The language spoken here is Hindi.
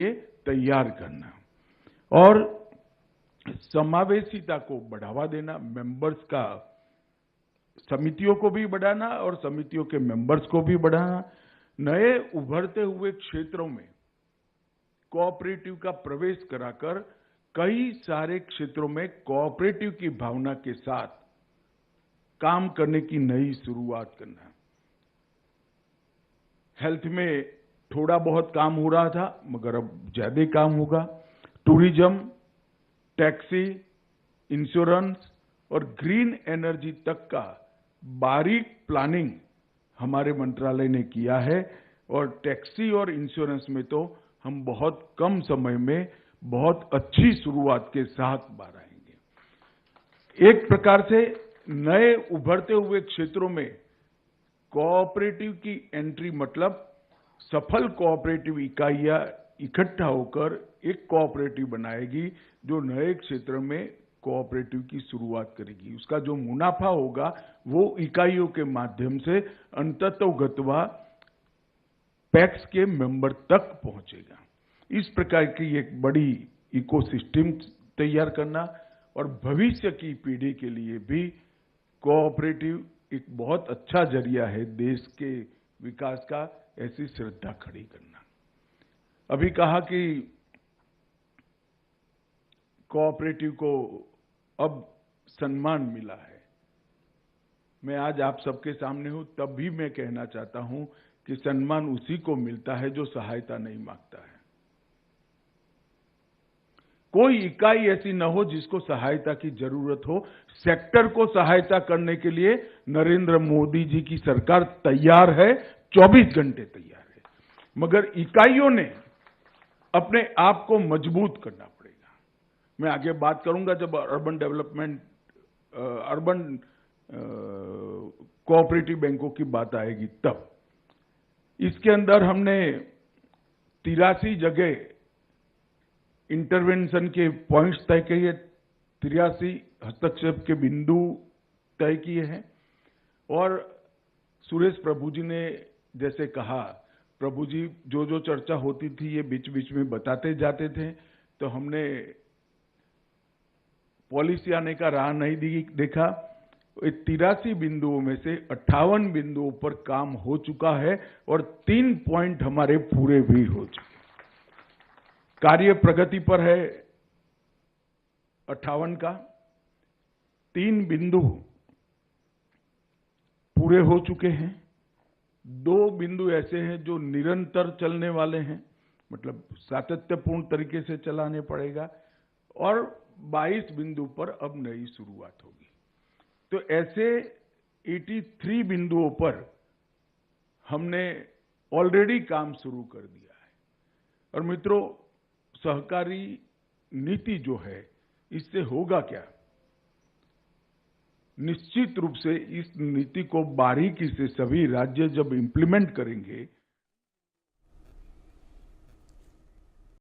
ये तैयार करना और समावेशिता को बढ़ावा देना, मेंबर्स का समितियों को भी बढ़ाना और समितियों के मेंबर्स को भी बढ़ाना, नए उभरते हुए क्षेत्रों में कोऑपरेटिव का प्रवेश कराकर कई सारे क्षेत्रों में कोऑपरेटिव की भावना के साथ काम करने की नई शुरुआत करना। हेल्थ में थोड़ा बहुत काम हो रहा था मगर अब ज्यादा काम होगा। टूरिज्म, टैक्सी, इंश्योरेंस और ग्रीन एनर्जी तक का बारीक प्लानिंग हमारे मंत्रालय ने किया है और टैक्सी और इंश्योरेंस में तो हम बहुत कम समय में बहुत अच्छी शुरुआत के साथ बाहर आएंगे। एक प्रकार से नए उभरते हुए क्षेत्रों में कोऑपरेटिव की एंट्री मतलब सफल कोऑपरेटिव इकाइयां इकट्ठा होकर एक कोऑपरेटिव बनाएगी जो नए क्षेत्र में कोऑपरेटिव की शुरुआत करेगी। उसका जो मुनाफा होगा वो इकाइयों के माध्यम से अंततोगत्वा पैक्स के मेंबर तक पहुंचेगा। इस प्रकार की एक बड़ी इकोसिस्टम तैयार करना और भविष्य की पीढ़ी के लिए भी कोऑपरेटिव एक बहुत अच्छा जरिया है देश के विकास का, ऐसी श्रद्धा खड़ी करना। अभी कहा कि कोऑपरेटिव को अब सम्मान मिला है। मैं आज आप सबके सामने हूं तब भी मैं कहना चाहता हूं कि सम्मान उसी को मिलता है जो सहायता नहीं मांगता है। कोई इकाई ऐसी न हो जिसको सहायता की जरूरत हो। सेक्टर को सहायता करने के लिए नरेंद्र मोदी जी की सरकार तैयार है, 24 घंटे तैयार है, मगर इकाइयों ने अपने आप को मजबूत करना पड़ेगा। मैं आगे बात करूंगा जब अर्बन डेवलपमेंट, अर्बन कोऑपरेटिव बैंकों की बात आएगी तब। इसके अंदर हमने 83 जगह इंटरवेंशन के पॉइंट्स तय किए, 83 हस्तक्षेप के बिंदु तय किए हैं और सुरेश प्रभु जी ने जैसे कहा, प्रभु जी जो जो चर्चा होती थी ये बीच बीच में बताते जाते थे, तो हमने पॉलिसी आने का राह नहीं देखा। 83 बिंदुओं में से 58 बिंदुओं पर काम हो चुका है और 3 पॉइंट हमारे पूरे भी हो चुके। कार्य प्रगति पर है 58 का, 3 बिंदु पूरे हो चुके हैं, 2 बिंदु ऐसे हैं जो निरंतर चलने वाले हैं, मतलब सातत्यपूर्ण तरीके से चलाने पड़ेगा और 22 बिंदु पर अब नई शुरुआत होगी। तो ऐसे 83 बिंदुओं पर हमने ऑलरेडी काम शुरू कर दिया है। और मित्रों, सहकारी नीति जो है इससे होगा क्या? निश्चित रूप से इस नीति को बारीकी से सभी राज्य जब इंप्लीमेंट करेंगे